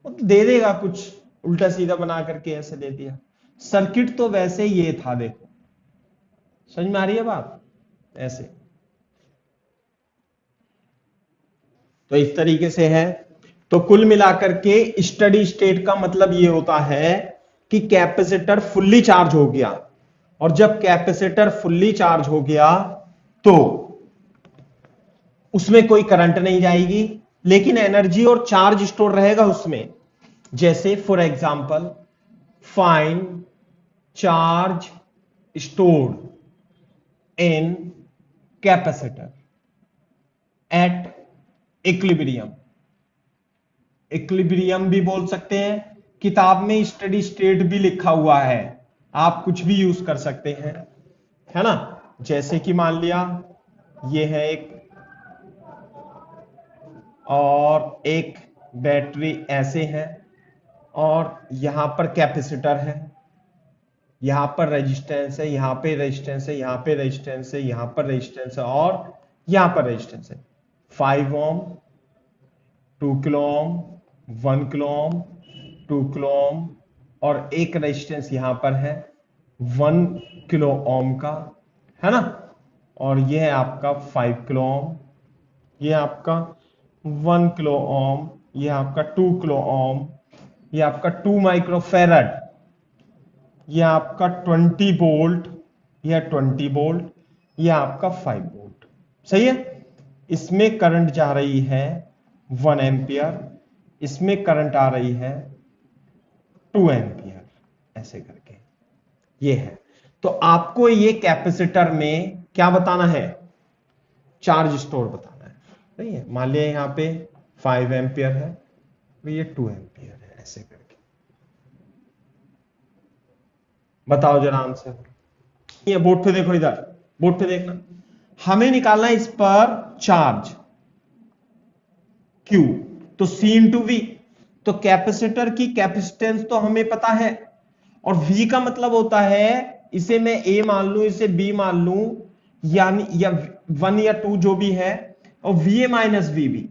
वो तो दे देगा कुछ उल्टा सीधा बना करके, ऐसे दे दिया। सर्किट तो वैसे ये था, देखो समझ में आ रही है बात? ऐसे, तो इस तरीके से है। तो कुल मिलाकर के स्टडी स्टेट का मतलब ये होता है कि कैपेसिटर फुल्ली चार्ज हो गया, और जब कैपेसिटर फुल्ली चार्ज हो गया तो उसमें कोई करंट नहीं जाएगी, लेकिन एनर्जी और चार्ज स्टोर रहेगा उसमें। जैसे for example, find charge stored in capacitor at equilibrium. Equilibrium भी बोल सकते हैं, किताब में स्टडी स्टेट भी लिखा हुआ है, आप कुछ भी यूज कर सकते हैं, है ना? जैसे कि मान लिया ये है एक, और एक बैटरी ऐसे है, और यहां पर कैपेसिटर है, यहां पर रेजिस्टेंस है, यहां पे रेजिस्टेंस है, यहां पे रेजिस्टेंस है, यहां पर रेजिस्टेंस है, और यहां पर रेजिस्टेंस है। 5 ओम, 2 किलो ओम, 1 किलो ओम, 2 किलो ओम, और एक रेजिस्टेंस यहां पर है 1 किलो ओम का, है ना? और ये है आपका 5 किलो ओम, ये आपका 1 किलो ओम, ये आपका 2 किलो ओम, ये आपका 2 माइक्रोफैरड, ये आपका 20 वोल्ट, यह 20 वोल्ट, यह आपका 5 वोल्ट। सही है। इसमें करंट जा रही है 1 एम्पियर, इसमें करंट आ रही है 2 एम्पियर, ऐसे करके ये है। तो आपको ये कैपेसिटर में क्या बताना है, चार्ज स्टोर बताना है। सही है। मान लिया यहां पे 5 एम्पियर है, तो ये 2 एम्पियर है, ऐसे करके। बताओ जरा आंसर। ये बोर्ड पे देखो, इधर बोर्ड पे देखना, हमें निकालना है इस पर चार्ज Q, तो C इंटू वी। तो कैपेसिटर की कैपेसिटेंस तो हमें पता है, और V का मतलब होता है, इसे मैं A मान लूं, इसे B मान लूं, यानी या 1 या 2 जो भी है, और VA माइनस VB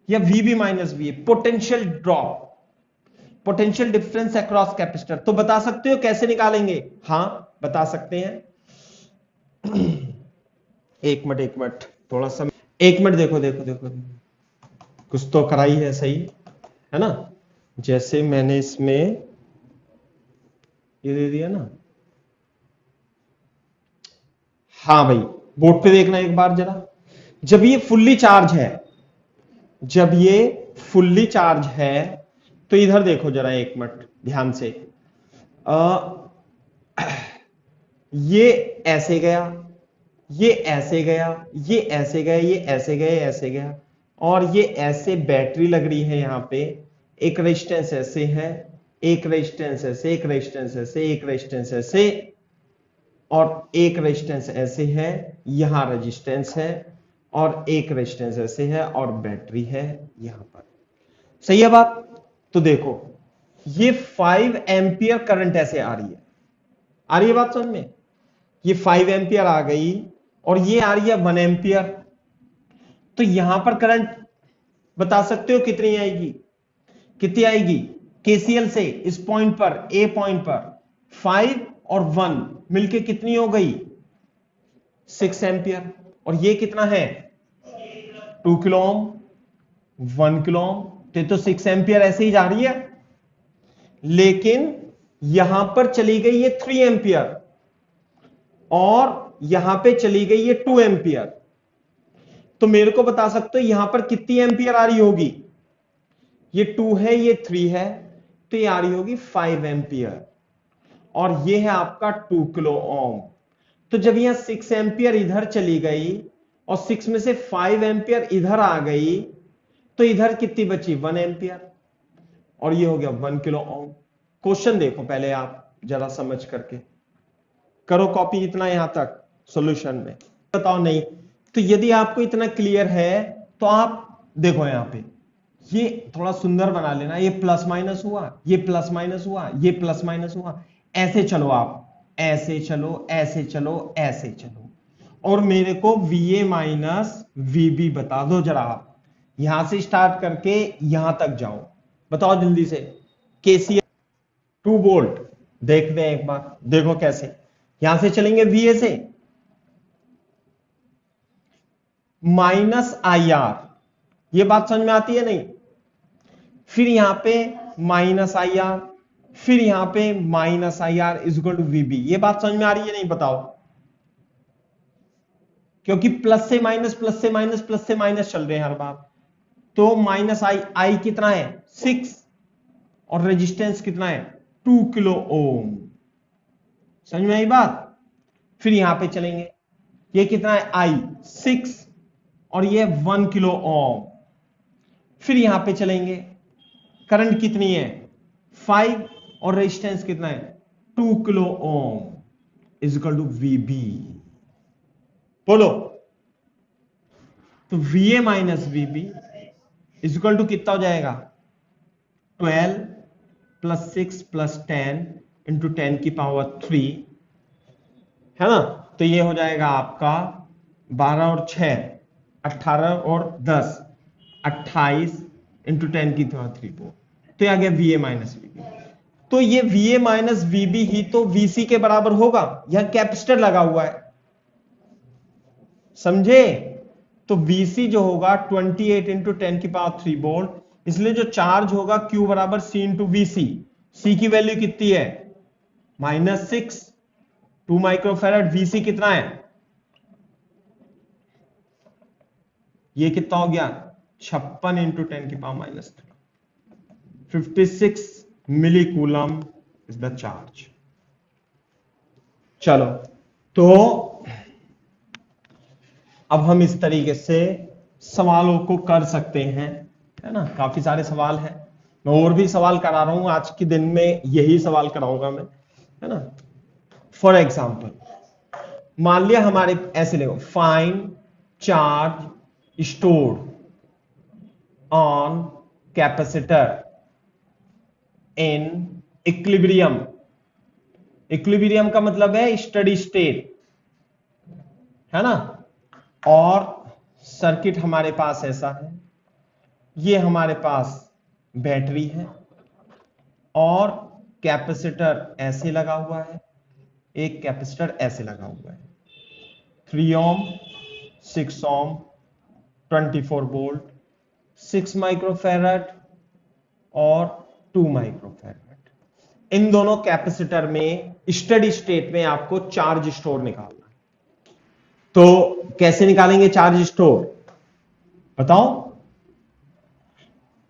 या VB minus VA, potential drop, potential difference across capacitor. तो बता सकते हो कैसे निकालेंगे? हां बता सकते हैं। एक मिनट थोड़ा सा, एक मिनट, देखो देखो देखो, कुछ तो कराई है सही है ना। जैसे मैंने इसमें ये दे दिया ना, हाँ भाई, बोर्ड पे देखना एक बार जरा। जब ये फुल्ली चार्ज है, जब ये फुल्ली चार्ज है, तो इधर देखो जरा एक मिनट ध्यान से। ये ऐसे गया, ये ऐसे गया, ये ऐसे गया, ये ऐसे गया, ऐसे गया, और ये ऐसे बैटरी लग रही है यहां पे। एक रेजिस्टेंस ऐसे है, एक रेजिस्टेंस ऐसे, एक रेजिस्टेंस ऐसे, एक रेजिस्टेंस ऐसे, और एक रेजिस्टेंस ऐसे है, यहां रेजिस्टेंस है, और एक रेजिस्टेंस ऐसे है, और बैटरी है यहां पर। सही है बात? तो देखो ये 5 एम्पियर करंट ऐसे आ रही है, आ रही है बात समझ में? ये 5 एम्पियर आ गई, और ये आ रही है 1 एम्पियर। तो यहां पर करंट बता सकते हो कितनी आएगी? कितनी आएगी? केसीएल से इस पॉइंट पर, ए पॉइंट पर 5 और 1 मिलके कितनी हो गई? 6 एम्पियर। और ये कितना है? 2 किलो ओम, 1 किलो ओम। तो 6 एम्पियर ऐसे ही जा रही है, लेकिन यहां पर चली गई ये 3 एम्पियर, और यहां पे चली गई ये 2 एम्पियर। तो मेरे को बता सकते हो यहां पर कितनी एम्पियर आ रही होगी? ये 2 है, ये 3 है, तो ये आ रही होगी 5 एम्पियर, और ये है आपका 2 किलो ओम। तो जब यहां 6 एम्पियर इधर चली गई, और 6 में से 5 एम्पियर इधर आ गई, तो इधर कितनी बची? 1 एम्पियर, और ये हो गया 1 किलो ओम। क्वेश्चन देखो पहले आप जरा समझ करके, करो कॉपी इतना यहां तक सॉल्यूशन में, बताओ नहीं। तो यदि आपको इतना क्लियर है, तो आप देखो यहां पे, ये थोड़ा सुंदर बना लेना, ये प्लस माइनस हुआ, ये प्लस माइनस हुआ, ये प्लस माइनस हुआ, ऐसे चलो आप, ऐसे चलो, ऐसे चलो, ऐसे चलो, और मेरे को VA माइनस VB बता दो जरा आप। यहां से स्टार्ट करके यहां तक जाओ, बताओ जल्दी से। KCL 2 वोल्ट, देखते हैं एक बार, देखो कैसे। यहां से चलेंगे VA से -IR, ये बात समझ में आती है नहीं? फिर यहां पे -IR, फिर यहां पे -IR is equal to VB, ये बात समझ में आ रही है नहीं? बताओ। क्योंकि प्लस से माइनस, प्लस से माइनस, प्लस से माइनस चल रहे हैं हर बार। तो -I कितना है? 6, और रेजिस्टेंस कितना है? 2 किलो ओम। समझ में आई बात? फिर यहां पे चलेंगे, ये कितना है? I 6, और ये 1 किलो ओम। फिर यहां पे चलेंगे, करंट कितनी है? 5, और रेजिस्टेंस कितना है? 2 kilo ohm is equal to VB। बोलो। तो VA minus VB is equal to कितना हो जाएगा? 12 प्लस 6 प्लस 10 इंटू 10 की पावर 3, है ना? तो ये हो जाएगा आपका 12 और 6 18, और 10 28 इंटू 10 की पावर 3 4। तो आ गया VA माइनस VB। तो ये VA माइनस VB ही तो VC के बराबर होगा, यह कैपेसिटर लगा हुआ है, समझे? तो VC जो होगा 28 इंटू 10 की पावर 3 वोल्ट, इसलिए जो चार्ज होगा Q बराबर C इंटू VC। C की वैल्यू कितनी है? -6, 2 माइक्रोफेरेड। वीसी कितना है, ये कितना हो गया 56 इंटू 10 की power -3, 56 milli coulomb is the charge. चलो तो अब हम इस तरीके से सवालों को कर सकते हैं, है ना। काफी सारे सवाल हैं, मैं और भी सवाल करा रहा हूं, आज के दिन में यही सवाल कराऊंगा मैं, है ना। फॉर एग्जाम्पल मान लिया हमारे ऐसे देखो, find charge stored on capacitor in equilibrium. Equilibrium का मतलब है स्टडी स्टेट, है ना। और सर्किट हमारे पास ऐसा है, ये हमारे पास बैटरी है और कैपेसिटर ऐसे लगा हुआ है, एक कैपेसिटर ऐसे लगा हुआ है, 3 ओम 6 ओम 24 वोल्ट 6 माइक्रोफैरड और 2 माइक्रोफैरड। इन दोनों कैपेसिटर में स्टडी स्टेट में आपको चार्ज स्टोर निकालना है। तो कैसे निकालेंगे चार्ज स्टोर, बताओ।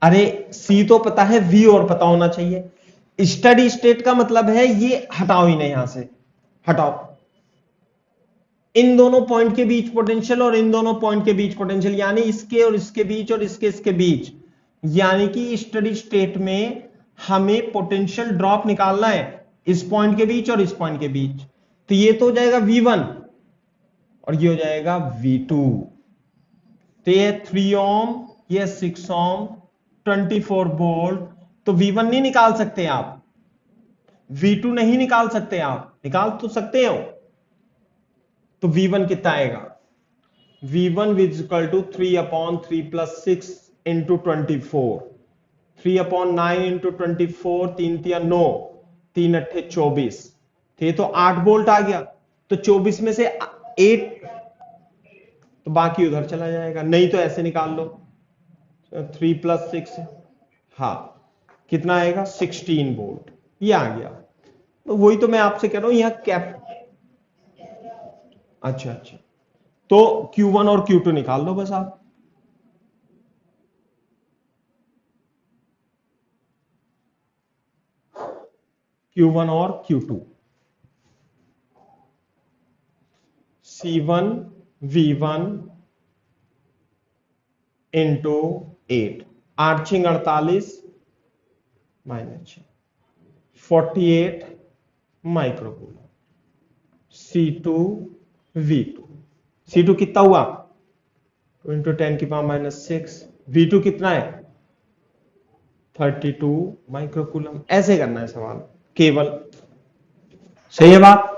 अरे सी तो पता है, वी और पता होना चाहिए। स्टडी स्टेट का मतलब है ये, हटाओ इन्हें यहां से, हटाओ इन दोनों पॉइंट के बीच पोटेंशियल और इन दोनों पॉइंट के बीच पोटेंशियल, यानी इसके और इसके बीच और इसके बीच, यानी कि स्टडी स्टेट में हमें पोटेंशियल ड्रॉप निकालना है इस पॉइंट के बीच और इस पॉइंट के बीच। तो ये तो हो जाएगा V1 और ये हो जाएगा V2। तो ये 3 ओम, ये 6 ओम 24 वोल्ट। तो V1 नहीं निकाल सकते आप, V2 नहीं निकाल सकते आप, निकाल तो सकते हो। तो V1 कितना आएगा, V1 is equal to 3/3 + 6 into 24, 3/9 into 24, 3 × 9, 3 × 8 24। तो ये तो 8 वोल्ट आ गया। तो 24 में से 8 तो बाकी उधर चला जाएगा, नहीं तो ऐसे निकाल लो 3 + 6, हाँ कितना आएगा 16 वोल्ट, ये आ गया। तो वही तो मैं आपसे कह रहा हूं, यहां कैप, अच्छा तो Q1 और Q2 निकाल लो बस आप। Q1 और Q2, C1 V1 into 8, 8 × 48 -6, 48 microcoulomb. C2 V2, C2 कितना हुआ 2 × 10 की पावर -6, V2 कितना है 32 माइक्रोकूलम। ऐसे करना है सवाल केवल, सही है बात।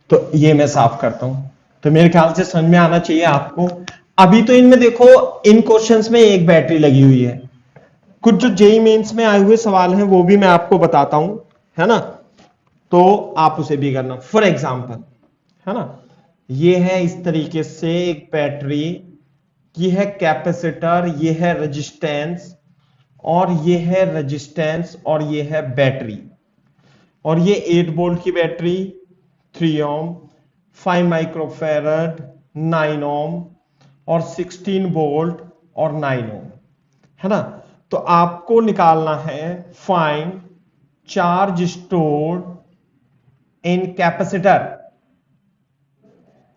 तो ये मैं साफ करता हूं, तो मेरे ख्याल से समझ में आना चाहिए आपको। अभी तो इनमें देखो, इन क्वेश्चंस में एक बैटरी लगी हुई है। कुछ जो जेईई मेंस में आए हुए सवाल हैं वो भी मैं आपको बताता हूं, है ना। तो आप उसे भी करना। फॉर एग्जाम्पल, है ना, ये है इस तरीके से एक बैटरी, ये है कैपेसिटर, ये है रेजिस्टेंस, और ये है रेजिस्टेंस, और ये है बैटरी। और ये 8 वोल्ट की बैटरी, 3 ओम, 5 माइक्रोफैरड, 9 ओम और 16 वोल्ट और 9 ओम, है ना। तो आपको निकालना है find charge stored in capacitor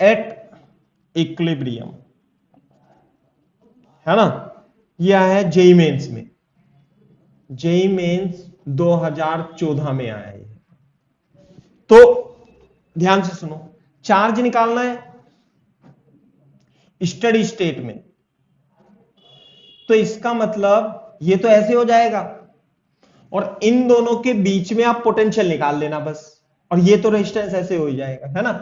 at equilibrium, है ना। यह है जेईई मेंस में, जेईई मेंस 2014 में आया है। तो ध्यान से सुनो, चार्ज निकालना है स्टडी स्टेट में, तो इसका मतलब ये तो ऐसे हो जाएगा और इन दोनों के बीच में आप पोटेंशियल निकाल लेना बस, और ये तो रेजिस्टेंस ऐसे हो ही जाएगा, है ना।